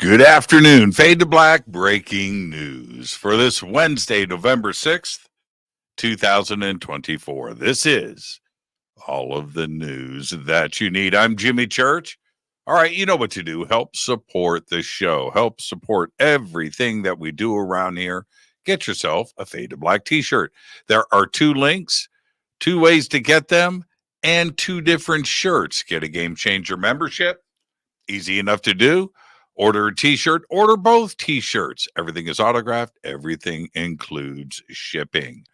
Good afternoon. Fade to Black breaking news for this Wednesday, November 6th, 2024. This is all of the news that you need. I'm Jimmy Church. All right, you know what to do. Help support the show. Help support everything that we do around here. Get yourself a Fade to Black T-shirt. There are 2 links, 2 ways to get them, and 2 different shirts. Get a Game Changer membership. Easy enough to do. Order a T-shirt, order both T-shirts. Everything is autographed. Everything includes shipping.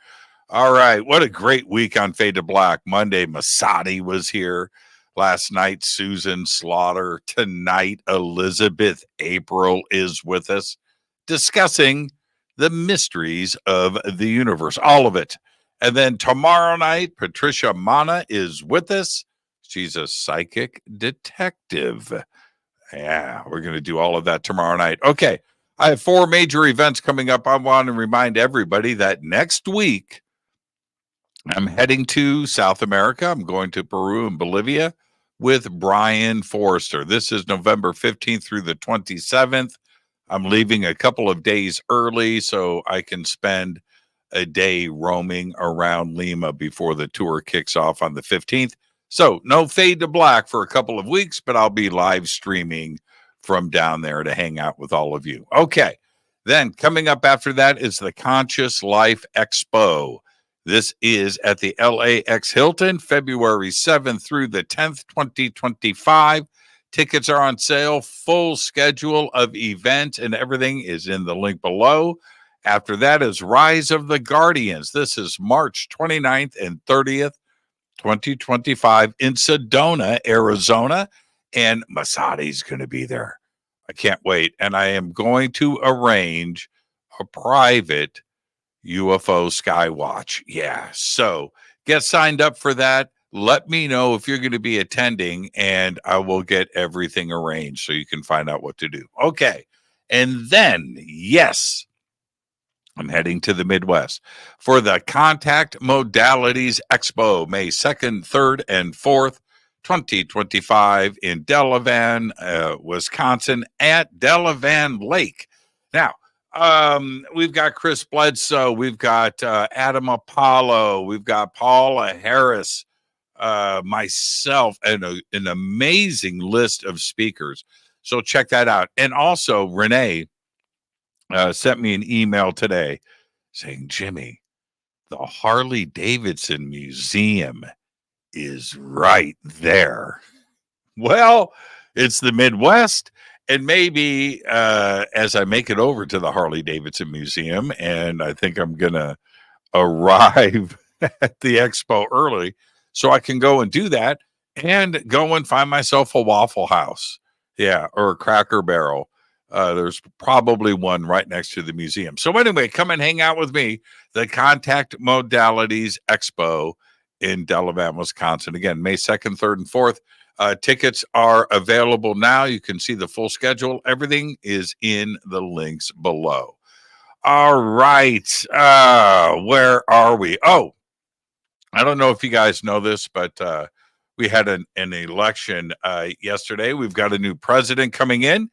All right. What a great week on Fade to Black. Monday, Masadi was here. Last night, Susan Slaughter. Tonight, Elizabeth April is with us discussing the mysteries of the universe. All of it. And then tomorrow night, Patricia Mana is with us. She's a psychic detective. Yeah, we're going to do all of that tomorrow night. Okay, I have 4 major events coming up. I want to remind everybody that next week, I'm heading to South America. I'm going to Peru and Bolivia with Brian Forrester. This is November 15th through the 27th. I'm leaving a couple of days early so I can spend a day roaming around Lima before the tour kicks off on the 15th. So no Fade to Black for a couple of weeks, but I'll be live streaming from down there to hang out with all of you. Okay. Then coming up after that is the Conscious Life Expo. This is at the LAX Hilton, February 7th through the 10th, 2025. Tickets are on sale. Full schedule of events and everything is in the link below. After that is Rise of the Guardians. This is March 29th and 30th. 2025 in Sedona, Arizona, and Masadi's going to be there. I can't wait. And I am going to arrange a private UFO sky watch. Yeah. So get signed up for that. Let me know if you're going to be attending, and I will get everything arranged so you can find out what to do. Okay. And then, yes, I'm heading to the Midwest for the Contact Modalities Expo, May 2nd, 3rd, and 4th, 2025 in Delavan, Wisconsin, at Delavan Lake. Now, we've got Chris Bledsoe, we've got Adam Apollo, we've got Paula Harris, myself, and an amazing list of speakers. So check that out. And also, Renee sent me an email today saying, Jimmy, the Harley Davidson Museum is right there. Well, it's the Midwest, and maybe as I make it over to the Harley Davidson Museum, and I think I'm going to arrive at the expo early so I can go and do that and go and find myself a Waffle House. Yeah, or a Cracker Barrel. There's probably one right next to the museum. So anyway, come and hang out with me. The Contact Modalities Expo in Delavan, Wisconsin. Again, May 2nd, 3rd, and 4th. Tickets are available now. You can see the full schedule. Everything is in the links below. All right. Where are we? Oh, I don't know if you guys know this, but we had an election yesterday. We've got a new president coming in.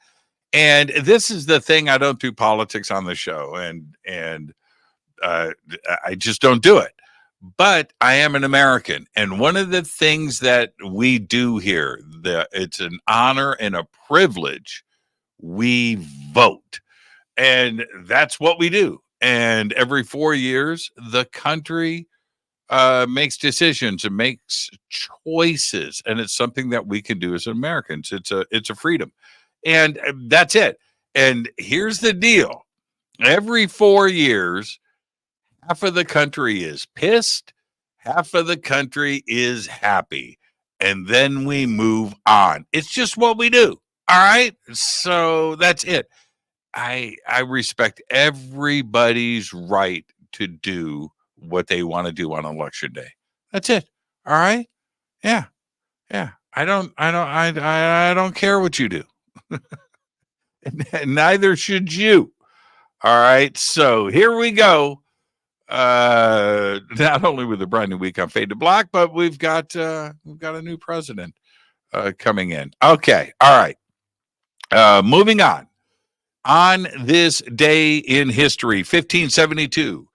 And this is the thing. I don't do politics on the show, and I just don't do it. But I am an American, and one of the things that we do here, it's an honor and a privilege. We vote, and that's what we do. And every 4 years, the country makes decisions and makes choices, and it's something that we can do as Americans. It's a freedom. And that's it. And here's the deal. Every 4 years, half of the country is pissed, half of the country is happy. And then we move on. It's just what we do. All right? So that's it. I respect everybody's right to do what they want to do on election day. That's it. All right? Yeah. Yeah. I don't care what you do. Neither should you. All right. So here we go. Not only with a brand new week on Fade to Black, but we've got a new president coming in. Okay. All right. Moving on. On this day in history, 1572,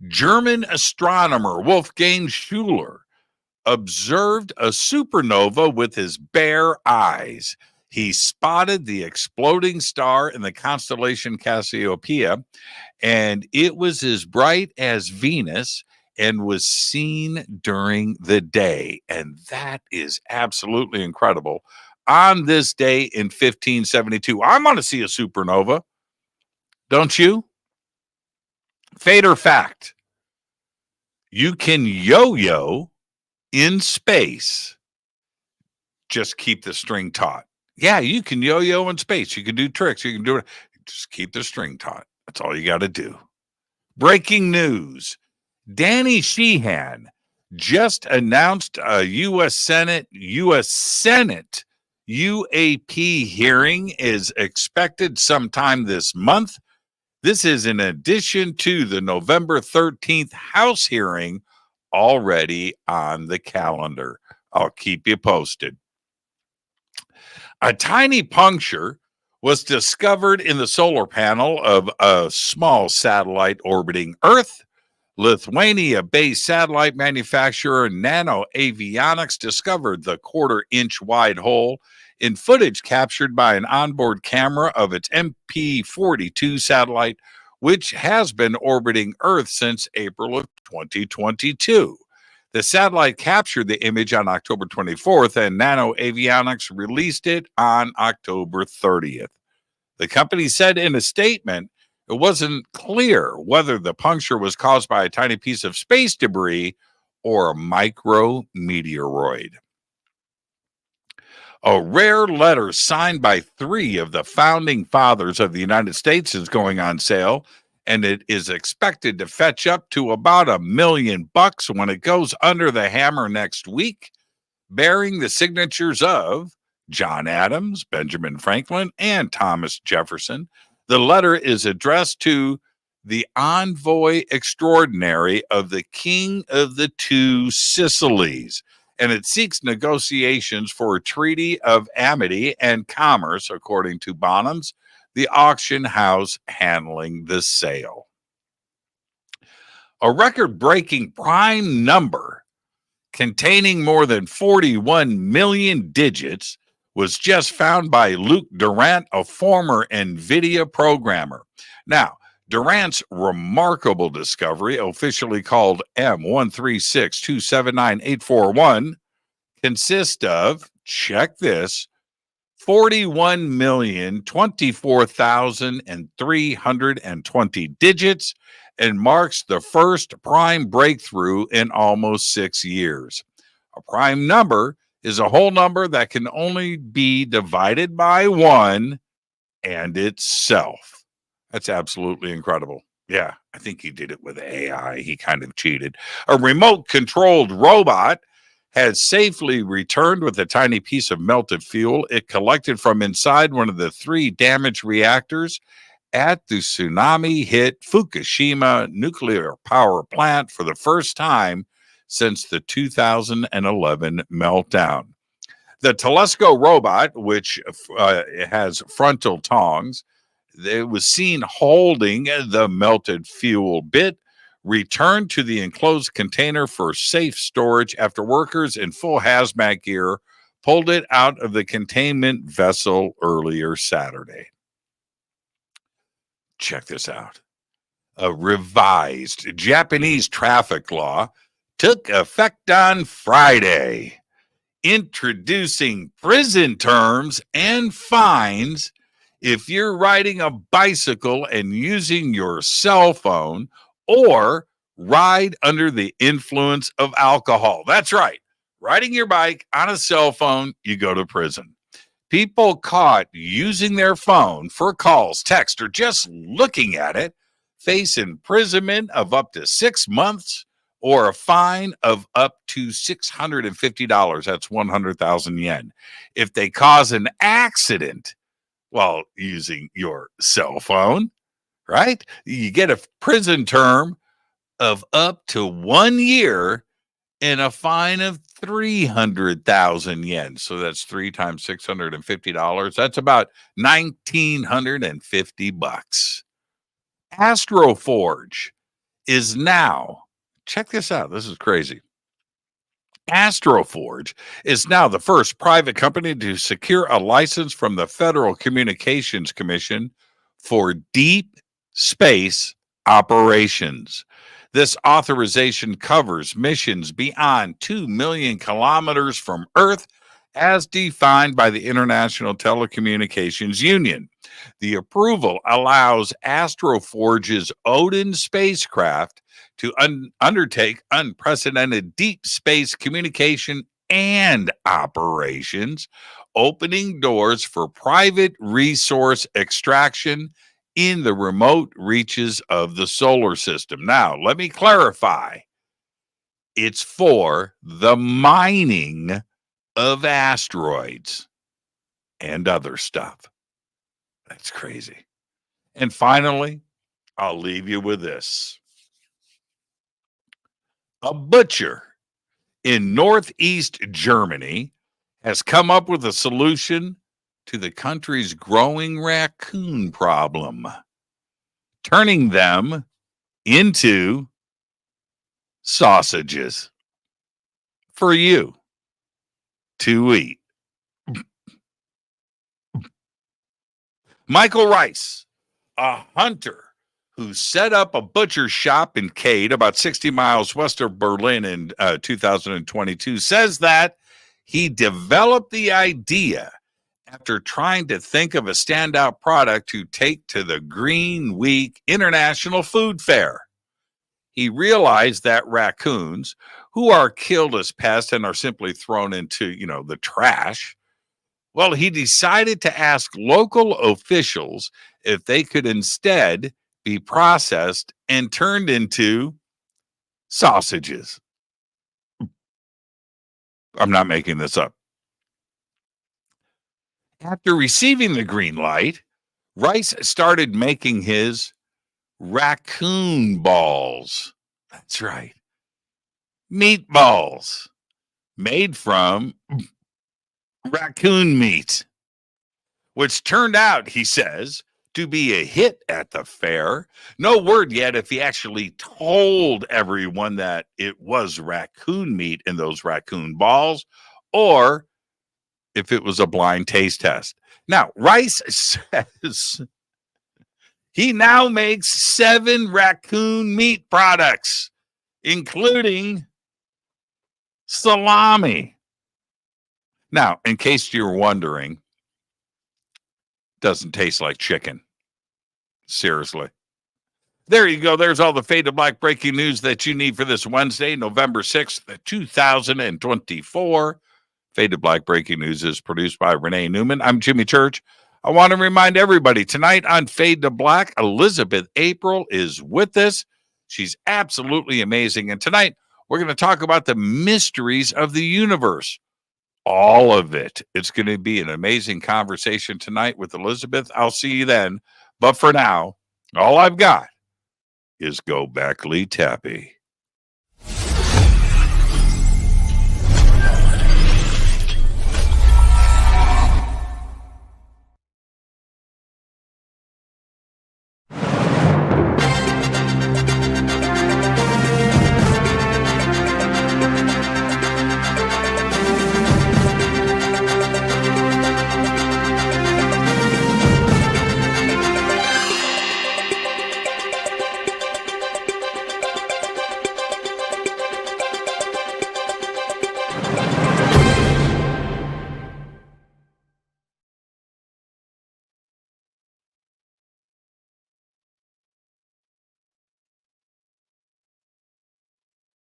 German astronomer Wolfgang Schuler observed a supernova with his bare eyes. He spotted the exploding star in the constellation Cassiopeia, and it was as bright as Venus and was seen during the day. And that is absolutely incredible. On this day in 1572, I want to see a supernova. Don't you? Fate or fact, you can yo-yo in space. Just keep the string taut. Yeah, you can yo-yo in space. You can do tricks. You can do it. Just keep the string taut. That's all you got to do. Breaking news. Danny Sheehan just announced a U.S. Senate UAP hearing is expected sometime this month. This is in addition to the November 13th House hearing already on the calendar. I'll keep you posted. A tiny puncture was discovered in the solar panel of a small satellite orbiting Earth. Lithuania-based satellite manufacturer Nano Avionics discovered the quarter-inch wide hole in footage captured by an onboard camera of its MP-42 satellite, which has been orbiting Earth since April of 2022. The satellite captured the image on October 24th, and Nano Avionics released it on October 30th. The company said in a statement, it wasn't clear whether the puncture was caused by a tiny piece of space debris or a micrometeoroid. A rare letter signed by 3 of the founding fathers of the United States is going on sale, and it is expected to fetch up to about $1 million when it goes under the hammer next week, bearing the signatures of John Adams, Benjamin Franklin, and Thomas Jefferson. The letter is addressed to the envoy extraordinary of the King of the Two Sicilies, and it seeks negotiations for a treaty of amity and commerce, according to Bonhams, the auction house handling the sale. A record-breaking prime number containing more than 41 million digits was just found by Luke Durant, a former NVIDIA programmer. Now, Durant's remarkable discovery, officially called M136279841, consists of, check this, 41,024,320 digits, and marks the first prime breakthrough in almost 6 years. A prime number is a whole number that can only be divided by 1 and itself. That's absolutely incredible. Yeah, I think he did it with AI. He kind of cheated. A remote-controlled robot has safely returned with a tiny piece of melted fuel it collected from inside one of the 3 damaged reactors at the tsunami-hit Fukushima nuclear power plant for the first time since the 2011 meltdown. The Telesco robot, which has frontal tongs, it was seen holding the melted fuel bit, returned to the enclosed container for safe storage after workers in full hazmat gear pulled it out of the containment vessel earlier Saturday. Check this out. A revised Japanese traffic law took effect on Friday, introducing prison terms and fines if you're riding a bicycle and using your cell phone or ride under the influence of alcohol. That's right. Riding your bike on a cell phone, you go to prison. People caught using their phone for calls, text, or just looking at it face imprisonment of up to 6 months or a fine of up to $650. That's 100,000 yen. If they cause an accident while using your cell phone, right? You get a prison term of up to 1 year and a fine of 300,000 yen. So that's 3 times $650. That's about 1,950 bucks. Astroforge is now, check this out. This is crazy. Astroforge is now the first private company to secure a license from the Federal Communications Commission for deep space operations. This authorization covers missions beyond 2 million kilometers from Earth as defined by the International Telecommunications Union. The approval allows Astroforge's Odin spacecraft to undertake unprecedented deep space communication and operations, opening doors for private resource extraction in the remote reaches of the solar system. Now, let me clarify. It's for the mining of asteroids and other stuff. That's crazy. And finally, I'll leave you with this. A butcher in Northeast Germany has come up with a solution to the country's growing raccoon problem, turning them into sausages for you to eat. Michael Rice, a hunter who set up a butcher shop in Cade, about 60 miles west of Berlin in 2022, says that he developed the idea after trying to think of a standout product to take to the Green Week International Food Fair. He realized that raccoons, who are killed as pests and are simply thrown into, the trash, well, he decided to ask local officials if they could instead be processed and turned into sausages. I'm not making this up. After receiving the green light, Rice started making his raccoon balls. That's right. Meatballs made from raccoon meat, which turned out, he says, to be a hit at the fair. No word yet if he actually told everyone that it was raccoon meat in those raccoon balls or if it was a blind taste test. Now, Rice says he now makes 7 raccoon meat products, including salami. Now, in case you're wondering, doesn't taste like chicken. Seriously. There you go. There's all the Fade to Black breaking news that you need for this Wednesday, November 6th, 2024. Fade to Black breaking news is produced by Renee Neumann. I'm Jimmy Church. I want to remind everybody tonight on Fade to Black, Elizabeth April is with us. She's absolutely amazing. And tonight, we're going to talk about the mysteries of the universe. All of it. It's going to be an amazing conversation tonight with Elizabeth. I'll see you then. But for now, all I've got is Go Back Lee Tappy.